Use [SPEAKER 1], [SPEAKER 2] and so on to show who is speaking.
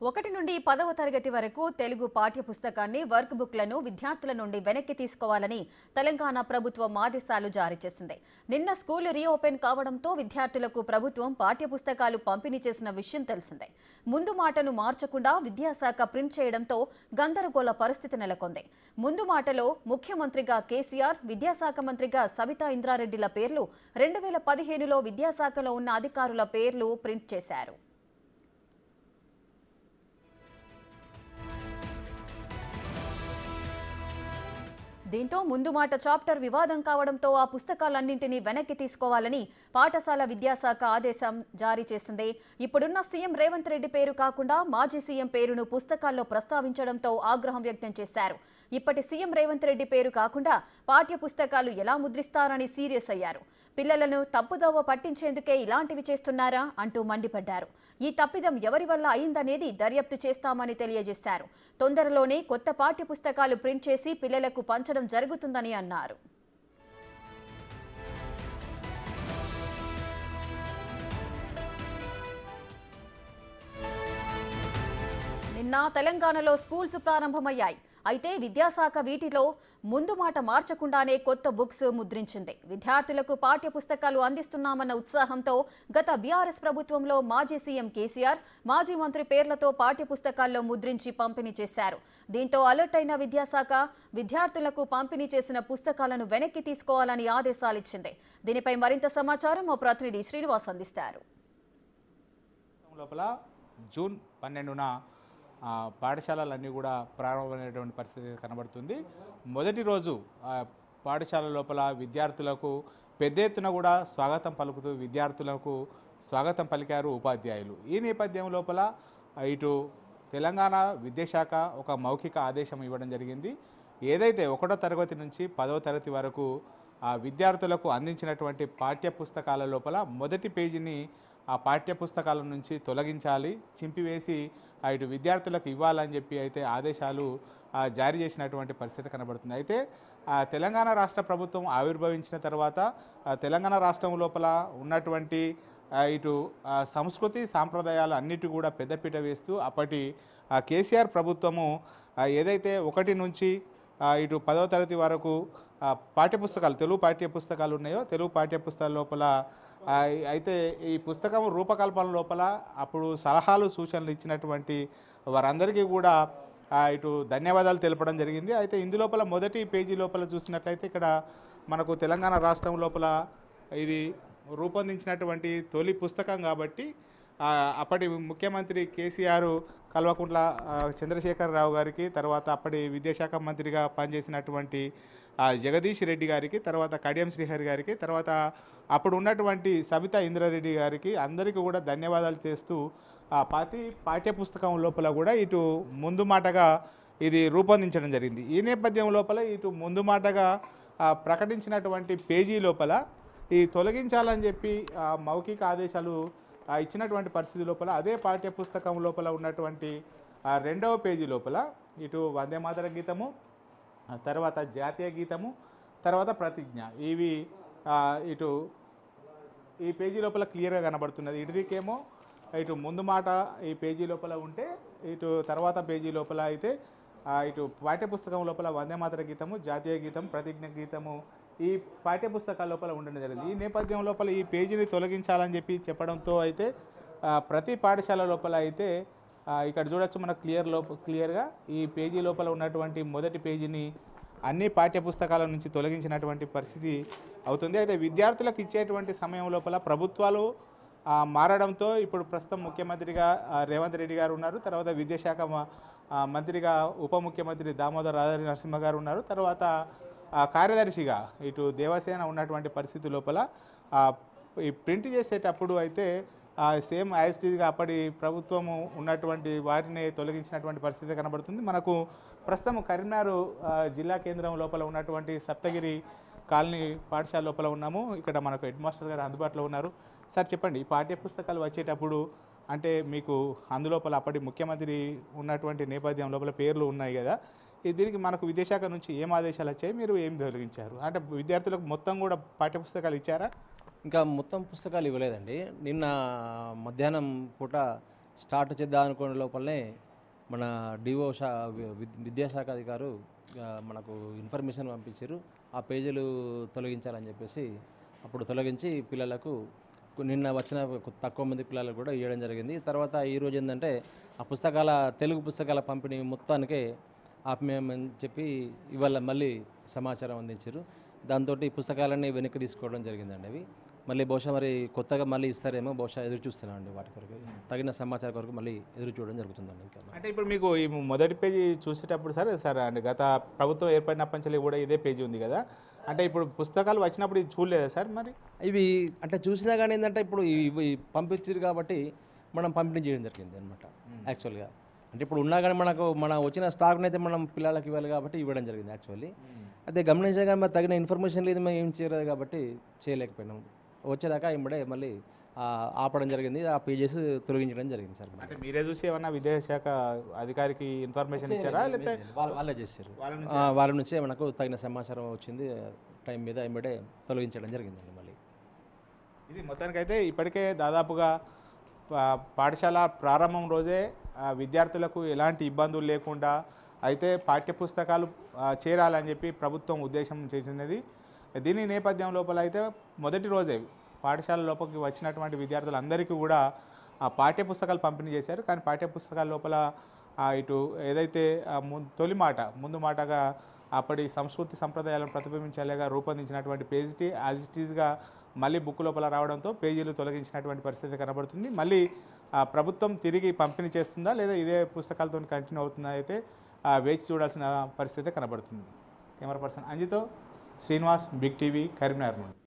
[SPEAKER 1] ఒకటి నుండి 10వ తరగతి వరకు తెలుగు పాఠ్య పుస్తకాన్ని వర్క్ బుక్లను విద్యార్థుల నుండి వెనక్కి తీసుకోవాలని తెలంగాణ ప్రభుత్వం ఆదేశాలు జారీ చేసింది. నిన్న స్కూల్ రీఓపెన్ కావడంతో విద్యార్థులకు ప్రభుత్వం పాఠ్య పుస్తకాలు పంపిణీ చేసిన విషయం తెలిసిందే. ముందు మాటను మార్చకుండా విద్యాశాఖ ప్రింట్ చేయడంతో గందరగోళ పరిస్థితి నెలకొంది. ముందు మాటలో ముఖ్యమంత్రిగా కేసీఆర్, విద్యాశాఖ మంత్రిగా సబితా ఇంద్రారెడ్డిల పేర్లు 2015లో విద్యాశాఖలో ఉన్న అధికారుల పేర్లు ప్రింట్ చేశారు. దీంతో ముందు మాట చాప్టర్ వివాదం కావడంతో ఆ పుస్తకాలన్నింటినీ వెనక్కి తీసుకోవాలని పాఠశాల విద్యాశాఖ ఆదేశం జారీ చేసింది. ఇప్పుడున్న సీఎం రేవంత్ రెడ్డి పేరు కాకుండా మాజీ సీఎం పేరును పుస్తకాల్లో ప్రస్తావించడంతో ఆగ్రహం వ్యక్తం చేశారు. ఇప్పటి సీఎం రేవంత్ రెడ్డి పేరు కాకుండా పాఠ్య పుస్తకాలు ఎలా ముద్రిస్తారని సీరియస్ అయ్యారు. పిల్లలను తప్పుదోవ పట్టించేందుకే ఇలాంటివి చేస్తున్నారా అంటూ మండిపడ్డారు. ఈ తప్పిదం ఎవరి వల్ల అయిందనేది దర్యాప్తు చేస్తామని తెలియజేశారు. తొందరలోనే కొత్త పాఠ్య పుస్తకాలు ప్రింట్ చేసి పిల్లలకు పంచడం జరుగుతుందని అన్నారు. నిన్న తెలంగాణలో స్కూల్స్ ప్రారంభమయ్యాయి. అయితే విద్యాశాఖ వీటిలో ముందు మాట మార్చకుండానే కొత్త బుక్స్ ముద్రించింది. విద్యార్థులకు పాఠ్య పుస్తకాలు అందిస్తున్నామన్న ఉత్సాహంతో గత బీఆర్ఎస్ ప్రభుత్వంలో మాజీ సీఎం కేసీఆర్, మాజీ మంత్రి పేర్లతో పాఠ్య పుస్తకాల్లో ముద్రించి పంపిణీ చేశారు. దీంతో అలర్ట్ అయిన విద్యాశాఖ విద్యార్థులకు పంపిణీ చేసిన పుస్తకాలను వెనక్కి తీసుకోవాలని ఆదేశాలిచ్చింది. దీనిపై మరింత సమాచారం మా ప్రతినిధి శ్రీనివాస్ అందిస్తారు.
[SPEAKER 2] జూన్ 12న పాఠశాలలన్నీ కూడా ప్రారంభమైనటువంటి పరిస్థితి కనబడుతుంది. మొదటి రోజు పాఠశాల లోపల విద్యార్థులకు పెద్ద ఎత్తున కూడా స్వాగతం పలుకుతూ విద్యార్థులకు స్వాగతం పలికారు ఉపాధ్యాయులు. ఈ నేపథ్యం లోపల ఇటు తెలంగాణ విద్యాశాఖ ఒక మౌఖిక ఆదేశం ఇవ్వడం జరిగింది. ఏదైతే 1వ తరగతి నుంచి 10వ తరగతి వరకు విద్యార్థులకు అందించినటువంటి పాఠ్య పుస్తకాల లోపల మొదటి పేజీని ఆ పాఠ్య పుస్తకాల నుంచి తొలగించాలి, చింపివేసి ఇటు విద్యార్థులకు ఇవ్వాలని చెప్పి అయితే ఆదేశాలు జారీ చేసినటువంటి పరిస్థితి కనబడుతుంది. అయితే తెలంగాణ రాష్ట్ర ప్రభుత్వం ఆవిర్భవించిన తర్వాత తెలంగాణ రాష్ట్రం లోపల ఉన్నటువంటి ఇటు సంస్కృతి సాంప్రదాయాలు అన్నిటి కూడా పెద్దపీట వేస్తూ అప్పటి కేసీఆర్ ప్రభుత్వము ఏదైతే 1 నుంచి ఇటు 10వ తరగతి వరకు పాఠ్యపుస్తకాలు తెలుగు పాఠ్యపుస్తకాలు ఉన్నాయో తెలుగు పాఠ్యపుస్తకాల లోపల అయితే ఈ పుస్తకం రూపకల్పన లోపల అప్పుడు సలహాలు సూచనలు ఇచ్చినటువంటి వారందరికీ కూడా ఇటు ధన్యవాదాలు తెలపడం జరిగింది. అయితే ఇందులోపల మొదటి పేజీ లోపల చూసినట్లయితే ఇక్కడ మనకు తెలంగాణ రాష్ట్రం లోపల ఇది రూపొందించినటువంటి తొలి పుస్తకం కాబట్టి అప్పటి ముఖ్యమంత్రి కేసీఆర్ కల్వకుంట్ల చంద్రశేఖరరావు గారికి, తర్వాత అప్పటి విద్యాశాఖ మంత్రిగా పనిచేసినటువంటి జగదీష్ రెడ్డి గారికి, తర్వాత కడియం శ్రీహరి గారికి, తర్వాత అప్పుడు ఉన్నటువంటి సబితా ఇంద్రారెడ్డి గారికి అందరికీ కూడా ధన్యవాదాలు చేస్తూ ప్రతి పాఠ్యపుస్తకం లోపల కూడా ఇటు ముందు మాటగా ఇది రూపొందించడం జరిగింది. ఈ నేపథ్యం లోపల ఇటు ముందు మాటగా ప్రకటించినటువంటి పేజీ లోపల ఈ తొలగించాలని చెప్పి మౌఖిక ఆదేశాలు ఇచ్చినటువంటి పరిస్థితి లోపల అదే పాఠ్యపుస్తకం లోపల ఉన్నటువంటి 2వ పేజీ లోపల ఇటు వందే మాతర గీతము, తర్వాత జాతీయ గీతము, తర్వాత ప్రతిజ్ఞ ఇవి ఇటు ఈ పేజీ లోపల క్లియర్గా కనబడుతున్నది. ఇటుదికేమో ఇటు ముందు మాట ఈ పేజీ లోపల ఉంటే ఇటు తర్వాత పేజీ లోపల అయితే ఇటు పాఠ్యపుస్తకం లోపల వందే మాతర గీతము, జాతీయ గీతం, ప్రతిజ్ఞ గీతము ఈ పాఠ్యపుస్తకాల లోపల ఉండడం జరిగింది. ఈ నేపథ్యం లోపల ఈ పేజీని తొలగించాలని చెప్పి చెప్పడంతో అయితే ప్రతి పాఠశాల లోపల అయితే ఇక్కడ చూడొచ్చు మన క్లియర్గా ఈ పేజీ లోపల ఉన్నటువంటి మొదటి పేజీని అన్ని పాఠ్యపుస్తకాల నుంచి తొలగించినటువంటి పరిస్థితి అవుతుంది. అయితే విద్యార్థులకు ఇచ్చేటువంటి సమయం లోపల ప్రభుత్వాలు మారడంతో ఇప్పుడు ప్రస్తుతం ముఖ్యమంత్రిగా రేవంత్ రెడ్డి గారు ఉన్నారు, తర్వాత విద్యాశాఖ మంత్రిగా ఉప ముఖ్యమంత్రి దామోదర్ రాజ నరసింహ గారు ఉన్నారు, తర్వాత కార్యదర్శిగా ఇటు దేవసేన ఉన్నటువంటి పరిస్థితి లోపల ఈ ప్రింట్ చేసేటప్పుడు అయితే సేమ్ యాజ్టీజ్గా అప్పటి ప్రభుత్వము ఉన్నటువంటి వాటిని తొలగించినటువంటి పరిస్థితి కనబడుతుంది. మనకు ప్రస్తుతం కరీంనగర్ జిల్లా కేంద్రం లోపల ఉన్నటువంటి సప్తగిరి కాలనీ పాఠశాల లోపల ఉన్నాము. ఇక్కడ మనకు హెడ్ మాస్టర్ గారు అందుబాటులో ఉన్నారు. సార్ చెప్పండి, ఈ పాఠ్యపుస్తకాలు వచ్చేటప్పుడు అంటే మీకు అందులోపల అప్పటి ముఖ్యమంత్రి ఉన్నటువంటి నేపథ్యం లోపల పేర్లు ఉన్నాయి కదా, దీనికి మనకు విద్యాశాఖ నుంచి ఏం ఆదేశాలు వచ్చాయి, మీరు ఏం తొలగించారు? అంటే విద్యార్థులకు మొత్తం కూడా పాఠ్యపుస్తకాలు ఇచ్చారా?
[SPEAKER 3] ఇంకా మొత్తం పుస్తకాలు ఇవ్వలేదండి. నిన్న మధ్యాహ్నం పూట స్టార్ట్ చేద్దాం అనుకునే లోపలనే మన డిఓ విద్యాశాఖ అధికారు మనకు ఇన్ఫర్మేషన్ పంపించారు. ఆ పేజీలు తొలగించాలని చెప్పేసి అప్పుడు తొలగించి పిల్లలకు నిన్న వచ్చిన తక్కువ మంది పిల్లలకు కూడా ఇవ్వడం జరిగింది. తర్వాత ఈరోజు ఏంటంటే ఆ తెలుగు పుస్తకాల పంపిణీ మొత్తానికే ఆపమేమని చెప్పి ఇవాళ మళ్ళీ సమాచారం అందించారు. దాంతో ఈ పుస్తకాలన్నీ వెనక్కి తీసుకోవడం జరిగిందండి. అవి మళ్ళీ బహుశా మరి కొత్తగా మళ్ళీ ఇస్తారేమో బహుశా ఎదురు చూస్తున్నామండి. వాటి కొరకు తగిన సమాచారం కొరకు మళ్ళీ ఎదురు చూడడం జరుగుతుందండి. ఇంకా
[SPEAKER 2] అంటే ఇప్పుడు మీకు ఈ మొదటి పేజీ చూసేటప్పుడు సార్ అంటే గత ప్రభుత్వం ఏర్పడినప్పటి నుంచి కూడా ఇదే పేజీ ఉంది కదా, అంటే ఇప్పుడు పుస్తకాలు వచ్చినప్పుడు ఇది చూడలేదా సార్? మరి
[SPEAKER 3] ఇవి అంటే చూసినా కానీ ఏంటంటే ఇప్పుడు ఇవి పంపించారు కాబట్టి మనం పంపిణీ చేయడం జరిగింది అనమాట. యాక్చువల్గా అంటే ఇప్పుడు ఉన్నా కానీ మన వచ్చిన స్టాక్ని అయితే మనం పిల్లలకి ఇవ్వాలి కాబట్టి ఇవ్వడం జరిగింది యాక్చువల్లీ. అదే గమనించగా మరి తగిన ఇన్ఫర్మేషన్ లేదు, మేము ఏం చేయలేదు కాబట్టి చేయలేకపోయినాం. వచ్చేదాకా ఇమ్మడే మళ్ళీ ఆపడం జరిగింది. ఆ పేజెస్ తొలగించడం జరిగింది సార్.
[SPEAKER 2] అంటే మీరే చూసి ఏమన్నా విద్యాశాఖ అధికారికి ఇన్ఫర్మేషన్ ఇచ్చారా లేకపోతే
[SPEAKER 3] వాళ్ళే చేశారు? వాళ్ళ నుంచే మనకు తగిన సమాచారం వచ్చింది. టైం మీద ఇమ్మడే తొలగించడం జరిగిందండి. మళ్ళీ
[SPEAKER 2] ఇది మొత్తానికైతే ఇప్పటికే దాదాపుగా పాఠశాల ప్రారంభం రోజే విద్యార్థులకు ఎలాంటి ఇబ్బందులు లేకుండా అయితే పాఠ్యపుస్తకాలు చేరాలని చెప్పి ప్రభుత్వం ఉద్దేశం చేసినది. దీని నేపథ్యం లోపల అయితే మొదటి రోజే పాఠశాల లోపలికి వచ్చినటువంటి విద్యార్థులందరికీ కూడా ఆ పాఠ్యపుస్తకాలు పంపిణీ చేశారు. కానీ పాఠ్యపుస్తకాల లోపల ఇటు ఏదైతే ముందు మాటగా అప్పటి సంస్కృతి సంప్రదాయాలను ప్రతిబింబించేలాగా రూపొందించినటువంటి పేజీ యాజ్ ఇట్ ఈజ్గా మళ్ళీ బుక్ లోపల రావడంతో పేజీలు తొలగించినటువంటి పరిస్థితి కనబడుతుంది. మళ్ళీ ప్రభుత్వం తిరిగి పంపిణీ చేస్తుందా లేదా ఇదే పుస్తకాలతో కంటిన్యూ అవుతుందా అయితే వేచి చూడాల్సిన పరిస్థితి కనబడుతుంది. కెమెరా పర్సన్ అంజితో శ్రీనివాస్, బిగ్ టీవీ, కరీంనగర్ నుండి.